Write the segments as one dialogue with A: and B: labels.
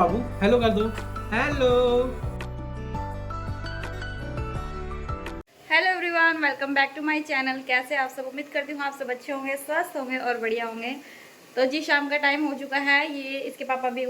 A: बाबू, hello कर दो। Hello
B: hello everyone, welcome back to my channel. कैसे आप सब? उम्मीद करती हूँ आप सब अच्छे होंगे, स्वस्थ होंगे और बढ़िया होंगे। तो जी शाम का टाइम हो चुका है। ये इसके पापा भी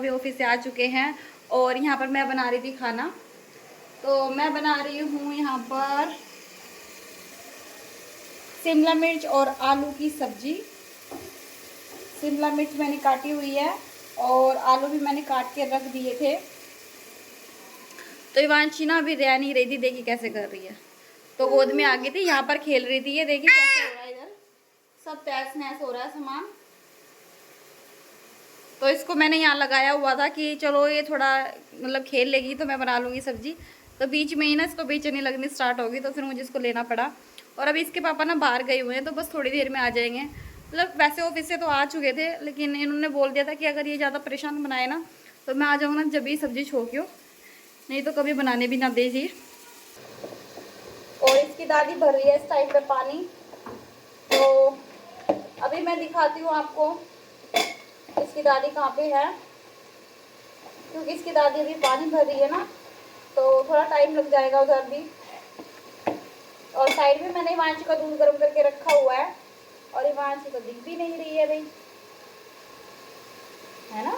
B: ऑफिस से आ चुके हैं और यहाँ पर मैं बना रही थी खाना। तो मैं बना रही हूँ यहाँ पर शिमला मिर्च और आलू की सब्जी। शिमला मिर्च मैंने काटी हुई है और आलू भी मैंने काट के रख दिए थे। तो इवांशी ना अभी रह नहीं रही थी, देखिए कैसे कर रही है। तो गोद में आ गई थी, यहाँ पर खेल रही थी। ये देखिए कैसे हो रहा है, इधर सब तहस नहस हो रहा है सामान। तो इसको मैंने यहाँ लगाया हुआ था कि चलो ये थोड़ा मतलब खेल लेगी तो मैं बना लूँगी सब्जी। तो बीच में ही ना इसको बेचैनी लगनी स्टार्ट होगी, तो फिर मुझे इसको लेना पड़ा। और अभी इसके पापा ना बाहर गए हुए हैं, तो बस थोड़ी देर में आ जाएंगे। मतलब वैसे ऑफिस से तो आ चुके थे, लेकिन इन्होंने बोल दिया था कि अगर ये ज़्यादा परेशान बनाए ना तो मैं आ जाऊँगा ना जब भी सब्जी छोंकी हो, नहीं तो कभी बनाने भी ना दीजिए। और इसकी दादी भर रही है इस टाइम पे पानी। तो अभी मैं दिखाती हूँ आपको इसकी दादी कहाँ पे है, क्योंकि इसकी दादी अभी पानी भर रही है ना, तो थोड़ा टाइम लग जाएगा उधर भी। और साइड में मैंने इवांशी का दूध गर्म करके रखा हुआ है और इवांशी तो दिख भी नहीं रही है भाई, है ना।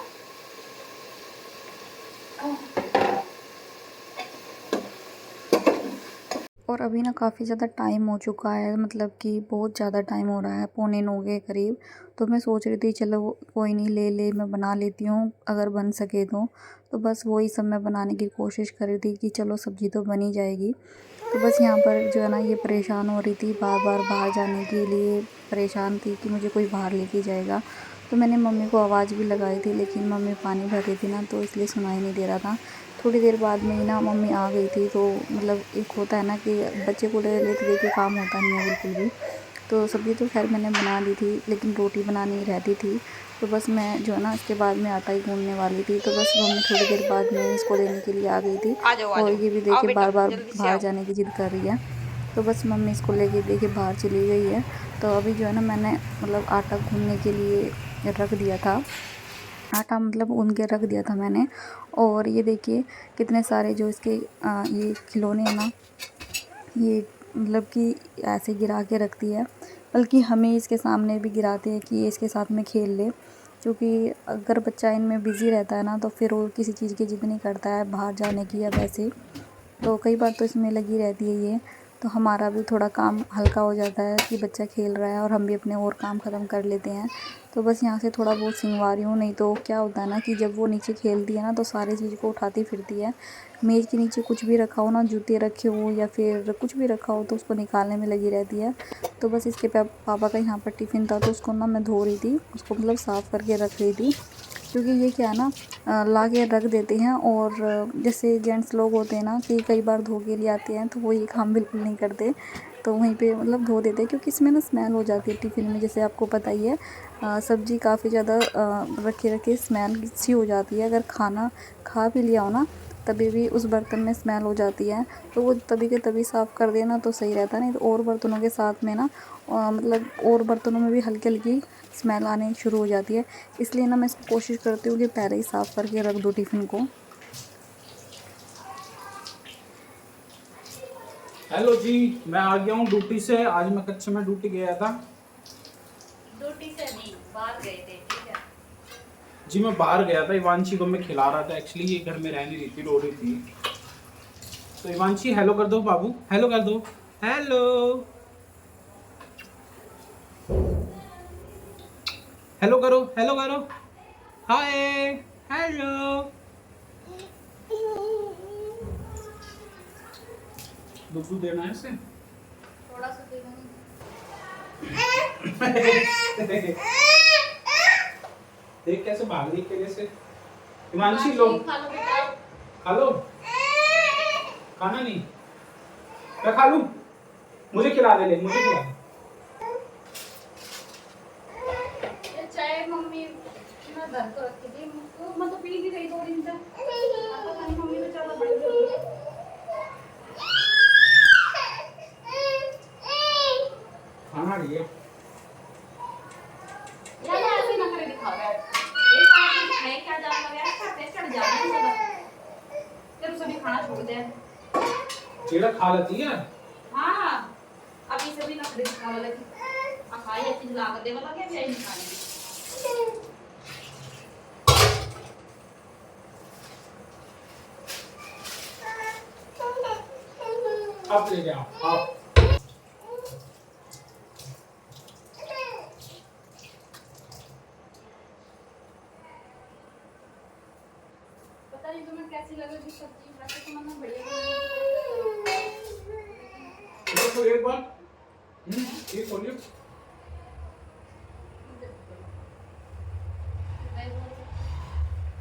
C: और अभी ना काफ़ी ज़्यादा टाइम हो चुका है, मतलब कि बहुत ज़्यादा टाइम हो रहा है, 8:45 के करीब। तो मैं सोच रही थी चलो कोई नहीं, ले मैं बना लेती हूँ अगर बन सके तो बस वही सब मैं बनाने की कोशिश कर रही थी कि चलो सब्ज़ी तो बनी जाएगी। तो बस यहाँ पर जो है ना ये परेशान हो रही थी, बार बार बाहर जाने के लिए परेशान थी कि मुझे कोई बाहर लेके जाएगा। तो मैंने मम्मी को आवाज़ भी लगाई थी, लेकिन मम्मी पानी भर रही थी ना, तो इसलिए सुनाई नहीं दे रहा था। थोड़ी देर बाद में ही ना मम्मी आ गई थी। तो मतलब एक होता है ना कि बच्चे को ले लेते देख के काम होता नहीं है बिल्कुल भी। तो सब्ज़ी तो खैर मैंने बना ली थी, लेकिन रोटी बनानी रहती थी। तो बस मैं जो है ना इसके बाद में आटा ही गूँधने वाली थी। तो बस मम्मी थोड़ी देर बाद में इसको लेने के लिए आ गई थी।
B: आ जाओ
C: और ये भी
B: आओ
C: देखिए
B: बेटा,
C: बार बार
B: जल्दी से
C: बाहर
B: आओ।
C: जाने की ज़िद कर रही है। तो बस मम्मी इसको लेके देखिए बाहर चली गई है। तो अभी जो है ना मैंने मतलब आटा गूँधने के लिए रख दिया था, आटा मतलब गूँध के रख दिया था मैंने। और ये देखिए कितने सारे जो इसके ये खिलौने हैं ना, ये मतलब कि ऐसे गिरा के रखती है, बल्कि हमें इसके सामने भी गिराते हैं कि ये इसके साथ में खेल ले। क्योंकि अगर बच्चा इनमें बिज़ी रहता है ना, तो फिर वो किसी चीज़ की ज़िद नहीं करता है बाहर जाने की या वैसे। तो कई बार तो इसमें लगी रहती है ये। तो हमारा भी थोड़ा काम हल्का हो जाता है कि बच्चा खेल रहा है और हम भी अपने और काम ख़त्म कर लेते हैं। तो बस यहाँ से थोड़ा बहुत सिंगवा रही हूँ, नहीं तो क्या होता है ना कि जब वो नीचे खेलती है ना तो सारी चीज़ को उठाती फिरती है। मेज़ के नीचे कुछ भी रखा हो ना, जूते रखे हो या फिर कुछ भी रखा हो, तो उसको निकालने में लगी रहती है। तो बस इसके पापा का यहाँ पर टिफ़िन था, तो उसको ना मैं धो रही थी, उसको मतलब साफ़ करके रख रही थी। क्योंकि ये क्या है ना ला के रख देते हैं। और जैसे जेंट्स लोग होते हैं ना कि कई बार धो के लिए आते हैं, तो वो ये काम बिल्कुल नहीं करते। तो वहीं पे मतलब धो देते हैं, क्योंकि इसमें ना स्मेल हो जाती है टिफ़िन में, जैसे आपको पता ही है। सब्ज़ी काफ़ी ज़्यादा रखे रखे स्मेल सी हो जाती है। अगर खाना खा भी लिया हो ना, तभी भी उस बर्तन में स्मेल हो जाती है। तो वो तभी के तभी साफ़ कर देना तो सही रहता, नहीं तो और बर्तनों के साथ में ना मतलब और बर्तनों में भी हल्की हल्की स्मेल आने शुरू हो जाती है। इसलिए ना मैं इसको कोशिश करती हूँ कि पहले ही साफ़ करके रख दो टिफ़िन को।
A: हेलो जी, मैं आ गया हूँ ड्यूटी से। आज मैं कच्चे में ड्यूटी गया था।
B: ड्यूटी से नहीं, बाहर गए थे, ठीक है।
A: जी मैं बाहर गया था, इवांशी को मैं खिला रहा था। एक्चुअली ये घर में रह नहीं रही थी, रो रही थी। तो इवांशी हेलो कर दो बाबू, हेलो कर दो। हेलो हेलो करो, हेलो करो। हाय, हेलो। दूध देना है इसे।
B: थोड़ा सा दे दूँगी।
A: देख कैसे भाग रही है से। हिमांशी लो,
B: खा लो बेटा।
A: खा लो। खाना नहीं, मैं खा लूं। मुझे खिला दे, ले मुझे खिला दे।
B: ये चाय मम्मी मैं घर को रखी थी, तो मैं तो पी नहीं रही 2 दिन से। अब पता नहीं मम्मी ने चाय बनाई होगी।
A: खाना रही है।
B: यार ऐसे ना करे दिखा रहा है। एक बार में खाए
A: केड़ा खा लेती है।
B: हाँ अभी से भी नखरे दिखाने लगी। खाई ऐसी लागत दे वाला क्या भी नहीं खाएंगे।
A: आप ले जाओ आप।
B: पता नहीं तुम्हें कैसी लगेगी सब्जी, वैसे तो मैंने बढ़िया
A: तो एक बार ये खोलिए।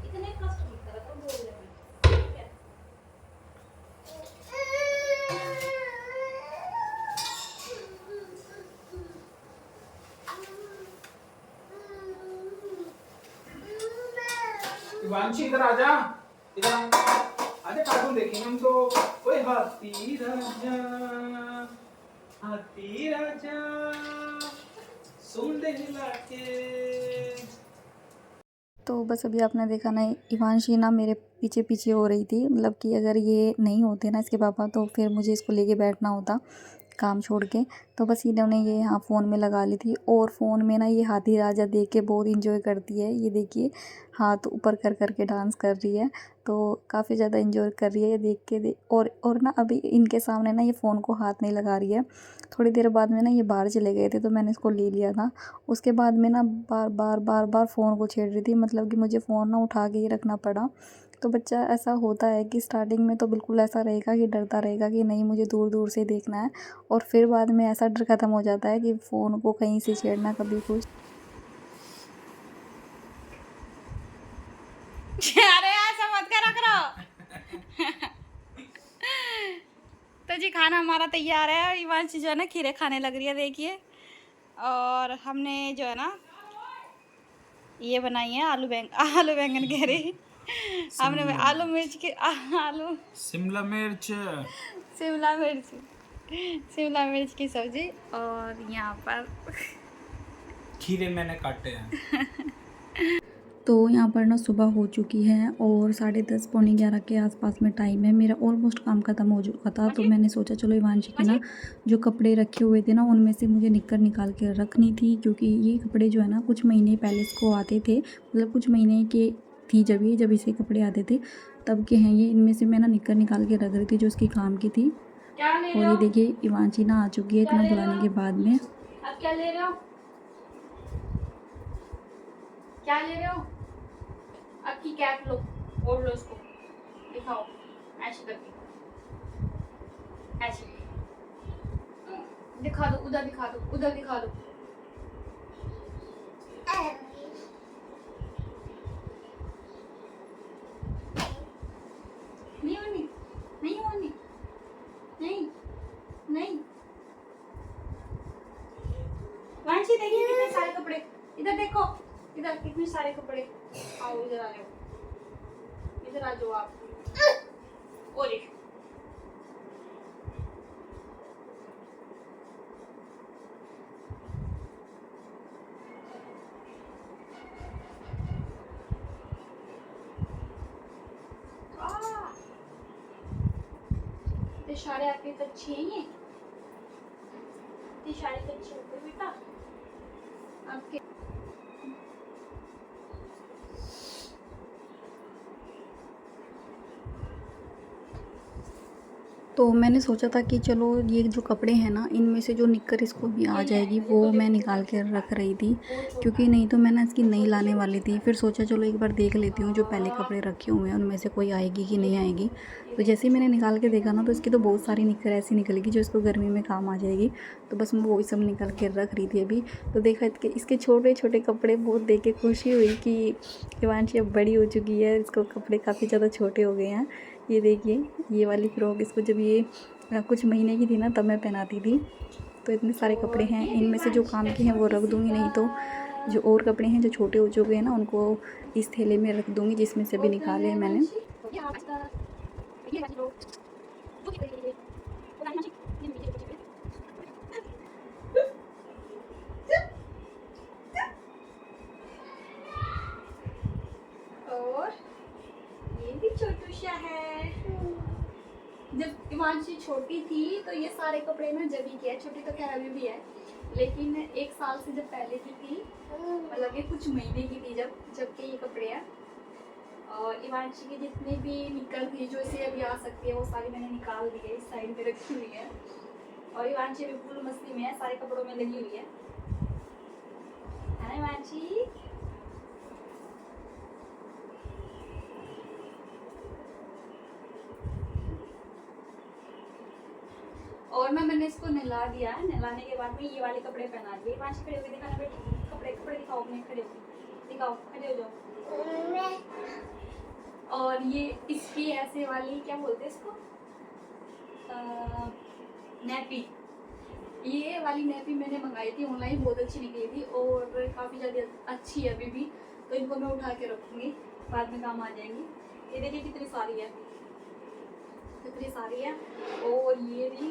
B: इतने कष्ट मत करो तुम बोल रहे हो।
A: वांशी इधर आजा, इधर आजा कार्टून देखेंगे हम तो। ओए हाथी राजा, हाथी राजा सुन दे हिला के।
C: तो बस अभी आपने देखा ना, इवांशी ना मेरे पीछे पीछे हो रही थी, मतलब कि अगर ये नहीं होते ना इसके पापा तो फिर मुझे इसको लेके बैठना होता काम छोड़ के। तो बस इन्होंने ये यहाँ फ़ोन में लगा ली थी, और फ़ोन में ना ये हाथी राजा देख के बहुत इंजॉय करती है। ये देखिए हाथ ऊपर कर करके डांस कर रही है, तो काफ़ी ज़्यादा इंजॉय कर रही है ये देख के। और ना अभी इनके सामने ना ये फ़ोन को हाथ नहीं लगा रही है। थोड़ी देर बाद में ना ये बाहर चले गए थे तो मैंने इसको ले लिया था। उसके बाद में ना बार बार फ़ोन को छेड़ रही थी, मतलब कि मुझे फ़ोन ना उठा के ही रखना पड़ा। तो बच्चा ऐसा होता है कि स्टार्टिंग में तो बिल्कुल ऐसा रहेगा कि डरता रहेगा कि नहीं मुझे दूर दूर से देखना है, और फिर बाद में ऐसा डर ख़त्म हो जाता है कि फ़ोन को कहीं से छेड़ना कभी कुछ।
B: अरे ऐसा मत करा करो। तो जी खाना हमारा तैयार है, और इवांशी जो है ना खीरे खाने लग रही है देखिए। और हमने जो है ना ये बनाई है आलू बैंगन कह रही, हमने आलू मिर्च की आलू
A: शिमला मिर्च,
B: शिमला मिर्च शिमला मिर्च की सब्जी, और यहाँ पर
A: खीरे मैंने काटे हैं।
C: तो यहाँ पर ना सुबह हो चुकी है और 10:30 पौने 11 के आसपास में टाइम है। मेरा ऑलमोस्ट काम ख़त्म हो चुका था, तो मैंने सोचा चलो इवांशी के ना जो कपड़े रखे हुए थे ना उनमें से मुझे निक्कर निकाल के रखनी थी, क्योंकि ये कपड़े जो है ना कुछ महीने पहले इसको आते थे, मतलब कुछ महीने के थी जब इसे कपड़े आते थे तब के हैं ये। इनमें से मैं ना निक्कर निकाल के रख रही थी जो उसकी काम की थी। और ये देखिए इवांशी ना आ चुकी है इतना बुलाने के बाद में।
B: अब क्या ले रहे हो, क्या ले रहे हो? आपकी कैप लो, ओढ़ लो इसको, दिखाओ ऐसे करके, ऐसे दिखा दो, उधर दिखा दो, उधर दिखा दो। नहीं होनी, नहीं होनी, नहीं नहीं। वांशी देखिए कितने सारे कपड़े, इधर देखो, इधर कितने सारे कपड़े। आओ इधर आ जाओ, इधर आ जाओ आप। और एक ये सारे आपके अच्छे हैं, ये सारे अच्छे होते बेटा आपके।
C: तो मैंने सोचा था कि चलो ये जो कपड़े हैं ना इनमें से जो निक्कर इसको भी आ जाएगी वो मैं निकाल के रख रही थी, क्योंकि नहीं तो मैं ना इसकी नहीं लाने वाली थी। फिर सोचा चलो एक बार देख लेती हूँ जो पहले कपड़े रखे हुए हैं उनमें से कोई आएगी कि नहीं आएगी। तो जैसे ही मैंने निकाल के देखा ना तो इसकी तो बहुत सारी निक्कर ऐसी निकलेगी जो इसको गर्मी में काम आ जाएगी। तो बस मैं वही सब निकाल के रख रही थी अभी। तो देखा इसके छोटे छोटे कपड़े बहुत देख के खुशी हुई कि इवांशी अब बड़ी हो चुकी है, इसको कपड़े काफ़ी ज़्यादा छोटे हो गए हैं। ये देखिए ये वाली फ्रॉक इसको जब ये कुछ महीने की थी ना तब मैं पहनाती थी। तो इतने सारे कपड़े हैं, इनमें से जो काम के हैं वो रख दूँगी, नहीं तो जो और कपड़े हैं जो छोटे हो चुके हैं ना उनको इस थैले में रख दूँगी जिसमें से अभी निकाले हैं मैंने।
B: और ये भी छोटू सा है। जब इवांशी छोटी थी तो ये सारे कपड़े ना जब ही किया, छोटी तो खैर अभी भी है, लेकिन 1 साल से जब पहले की थी, मतलब ये कुछ महीने की थी जब के ये कपड़े हैं। और इवांशी की जितनी भी निकल थी जो इसे अभी आ सकती है वो सारी मैंने निकाल दी है, इस साइड में रखी हुई है। और इवांशी अभी फुल मस्ती में है, सारे कपड़ों में लगी हुई है ना इवांशी? और मैंने इसको नहला दिया है, नहलाने के बाद में ये वाले कपड़े पहना दिए। इवांशी खड़े होकर दिखाना बेटी, कपड़े दिखाओ अपने, खड़े होकर दिखाओ, खड़े हो जाओ। और ये इसकी ऐसे वाली क्या बोलते हैं इसको, नैपी, ये वाली नैपी मैंने मंगाई थी ऑनलाइन, बहुत अच्छी निकली थी और काफ़ी ज़्यादा अच्छी है अभी भी। तो इनको मैं उठा के रखूँगी, बाद में काम आ जाएंगी। ये देखिए कितनी सारी है, कितनी सारी है। और ये भी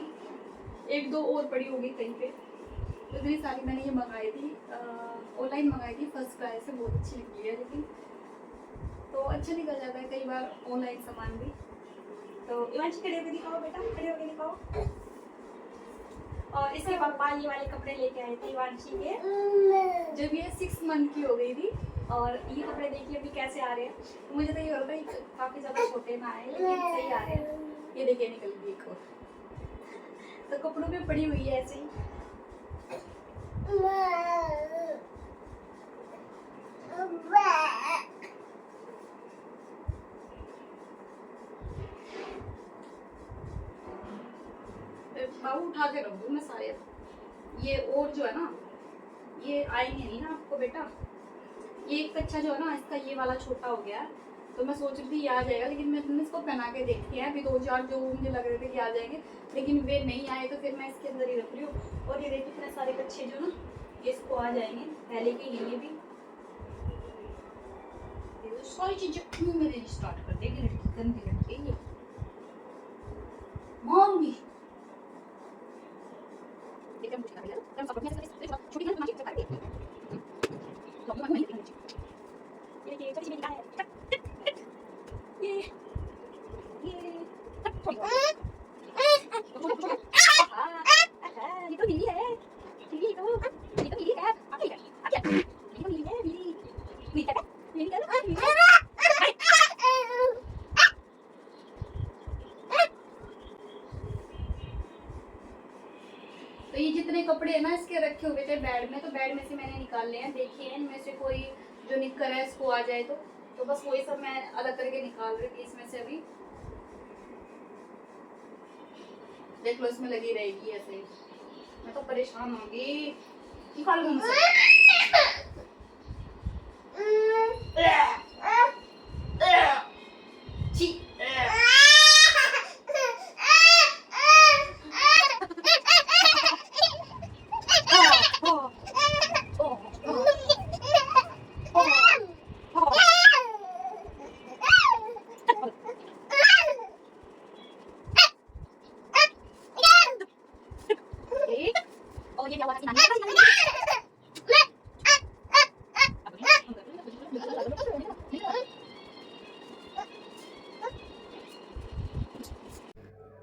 B: 1-2 और पड़ी होगी कहीं पे। तो इतनी सारी मैंने ये मंगाई थी, ऑनलाइन मंगाई थी, फर्स्ट क्राई से, बहुत अच्छी निकली है। लेकिन तो अच्छा निकल जाता है कई बार ऑनलाइन सामान भी। तो इवांशी खड़े होकर दिखाओ बेटा, खड़े होकर दिखाओ। और इसके पापा ये वाले कपड़े लेके आए थे इवांशी के जब ये 6 मंथ की हो गई थी। और ये कपड़े देखिए अभी कैसे आ रहे हैं, तो मुझे तो ये हो रहा है काफ़ी ज़्यादा छोटे ना आए, लेकिन सही आ रहे हैं। ये देखिए निकल गई एक और, तो कपड़ों में पड़ी हुई है ऐसे ही। बाबू उठा के रख दूँ मैं सारे। ये और जो है ना, ये आएंगे नहीं ना आपको बेटा। ये एक कच्चा जो है ना, इसका ये वाला छोटा हो गया, तो मैं सोच रही थी ये आ जाएगा, लेकिन मैंने इसको पहना के देखी है अभी 2-4 जो मुझे लग रहे थे कि आ जाएंगे, लेकिन वे नहीं आए, तो फिर मैं इसके अंदर ही रख रही हूँ। और ये देखिए इतने सारे कच्चे जो ना, ये इसको आ जाएंगे, पहले के ही ये भी। सारी चीजें मेरे स्टार्ट कर देगी लड़की, गंदी लड़की ये मम्मी। तो ये जितने कपड़े हैं ना इसके रखे हुए थे बेड में, तो बेड में से मैंने निकाल लिए हैं। देखिए इनमें से कोई जो निकर है इसको आ जाए तो बस वही सब मैं अलग करके निकाल रही थी इसमें से। अभी देख लो, इसमें लगी रहेगी ऐसे ही। मैं तो परेशान होंगी, निकाल मुंह से। छी। और ये क्या हुआ?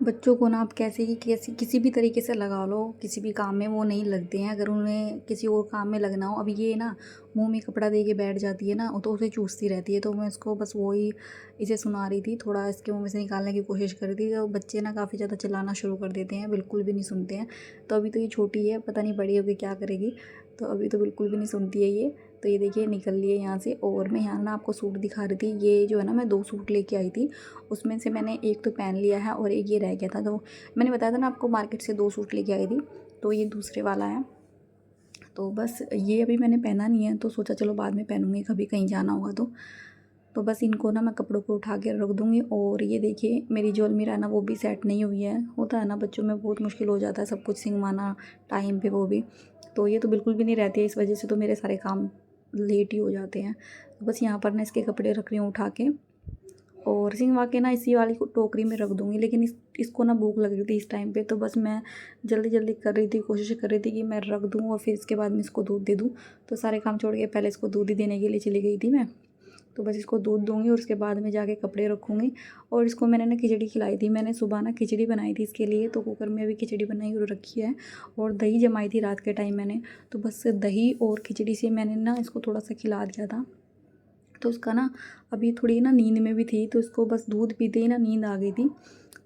C: बच्चों को ना आप कैसे ही किसी भी तरीके से लगा लो, किसी भी काम में वो नहीं लगते हैं अगर उन्हें किसी और काम में लगना हो। अब ये ना मुंह में कपड़ा दे के बैठ जाती है ना, तो उसे चूसती रहती है। तो मैं इसको बस वही इसे सुना रही थी, थोड़ा इसके मुंह में से निकालने की कोशिश कर रही थी। तो बच्चे ना काफ़ी ज़्यादा चिल्लाना शुरू कर देते हैं, बिल्कुल भी नहीं सुनते हैं। तो अभी तो ये छोटी है, पता नहीं बड़ी होगी क्या करेगी। तो अभी तो बिल्कुल भी नहीं सुनती है ये। तो ये देखिए निकल लिए यहाँ से। और मैं यहाँ ना आपको सूट दिखा रही थी। ये जो है ना, मैं 2 सूट लेके आई थी, उसमें से मैंने एक तो पहन लिया है और एक ये रह गया था। तो मैंने बताया था ना आपको, मार्केट से 2 सूट लेके आई थी, तो ये दूसरे वाला है। तो बस ये अभी मैंने पहना नहीं है, तो सोचा चलो बाद में पहनूंगी, कभी कहीं जाना होगा तो बस इनको ना मैं कपड़ों को उठा के रख दूँगी। और ये देखिए मेरी जो अलमीरा है ना, वो भी सेट नहीं हुई है। होता है ना बच्चों में, बहुत मुश्किल हो जाता है सब कुछ सिंगवाना टाइम पे, वो भी। तो ये तो बिल्कुल भी नहीं रहती है, इस वजह से तो मेरे सारे काम लेट ही हो जाते हैं। तो बस यहाँ पर ना इसके कपड़े रख रही हूँ उठा के, और सिंगवा के ना इसी वाली टोकरी में रख दूँगी। लेकिन इसको ना भूख लग रही थी इस टाइम पे, तो बस मैं जल्दी जल्दी कर रही थी, कोशिश कर रही थी कि मैं रख दूँ और फिर इसके बाद में इसको दूध दे दूँ। तो सारे काम छोड़ के पहले इसको दूध ही देने के लिए चली गई थी मैं। तो बस इसको दूध दूँगी और उसके बाद में जाके कपड़े रखूँगी। और इसको मैंने ना खिचड़ी खिलाई थी, मैंने सुबह ना खिचड़ी बनाई थी इसके लिए, तो कुकर में अभी खिचड़ी बनाई और रखी है। और दही जमाई थी रात के टाइम मैंने, तो बस दही और खिचड़ी से मैंने ना इसको थोड़ा सा खिला दिया था। तो उसका ना अभी थोड़ी ना नींद में भी थी, तो इसको बस दूध पीते ही ना नींद आ गई थी।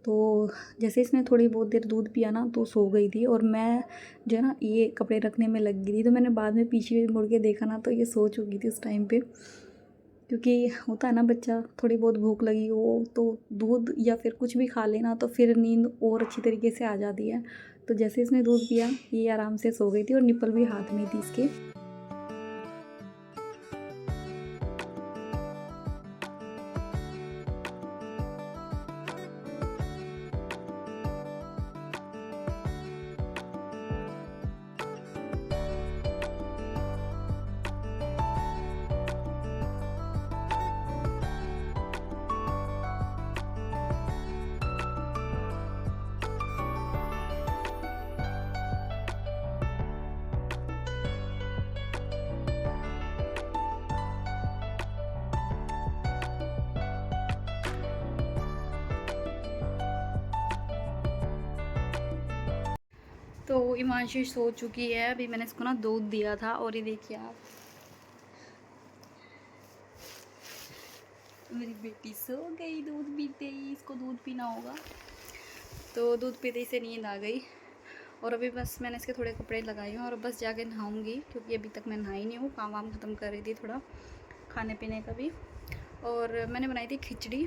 C: तो जैसे इसने थोड़ी बहुत देर दूध पिया ना तो सो गई थी, और मैं जो है ना ये कपड़े रखने में लग गई थी। तो मैंने बाद में पीछे मुड़ के देखा ना तो ये सो चुकी थी उस टाइम पे, क्योंकि होता है ना बच्चा थोड़ी बहुत भूख लगी हो तो दूध या फिर कुछ भी खा लेना तो फिर नींद और अच्छी तरीके से आ जाती है। तो जैसे इसने दूध पिया ये आराम से सो गई थी, और निप्पल भी हाथ में थी इसके। तो इमांशु सो चुकी है, अभी मैंने इसको ना दूध दिया था, और ये देखिए आप मेरी बेटी सो गई दूध पीते ही। इसको दूध पीना होगा, तो दूध पीते ही से नींद आ गई। और अभी बस मैंने इसके थोड़े कपड़े लगाए हैं और बस जाके नहाऊंगी, क्योंकि अभी तक मैं नहाई नहीं हूँ, काम वाम ख़त्म कर रही थी थोड़ा खाने पीने का भी। और मैंने बनाई थी खिचड़ी,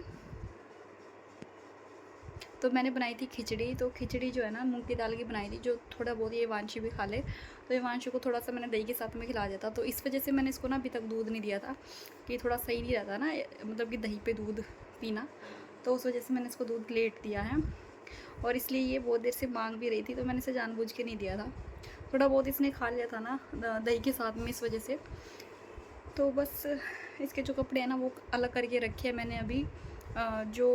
C: तो मैंने बनाई थी खिचड़ी। तो खिचड़ी जो है ना मूंग की दाल की बनाई थी, जो थोड़ा बहुत ये वांशी भी खा ले, तो ये वांशी को थोड़ा सा मैंने दही के साथ में खिला दिया था। तो इस वजह से मैंने इसको ना अभी तक दूध नहीं दिया था, कि थोड़ा सही नहीं रहता ना, मतलब कि दही पे दूध पीना, तो उस वजह से मैंने इसको दूध लेट दिया है। और इसलिए ये बहुत देर से मांग भी रही थी, तो मैंने इसे जानबूझ के नहीं दिया था। थोड़ा बहुत इसने खा लिया था ना दही के साथ में, इस वजह से। तो बस इसके जो कपड़े हैं ना वो अलग करके रखे हैं मैंने अभी। जो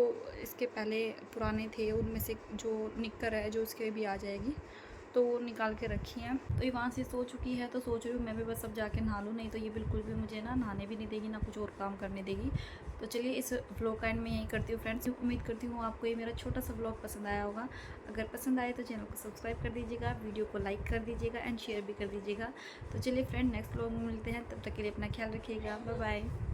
C: इसके पहले पुराने थे उनमें से जो निक्कर है जो इसके भी आ जाएगी, तो वो निकाल के रखी हैं। तो ये वहाँ से सो चुकी है, तो सोच रही हूँ मैं भी बस अब जाके नहा लूँ, नहीं तो ये बिल्कुल भी मुझे ना नहाने भी नहीं देगी, ना कुछ और काम करने देगी। तो चलिए इस व्लॉग का एंड में यही करती हूँ फ्रेंड्स। उम्मीद करती हूँ आपको ये मेरा छोटा सा व्लॉग पसंद आया होगा। अगर पसंद आए तो चैनल को सब्सक्राइब कर दीजिएगा, वीडियो को लाइक कर दीजिएगा एंड शेयर भी कर दीजिएगा। तो चलिए फ्रेंड नेक्स्ट व्लॉग में मिलते हैं, तब तक के लिए अपना ख्याल रखिएगा, बाय बाय।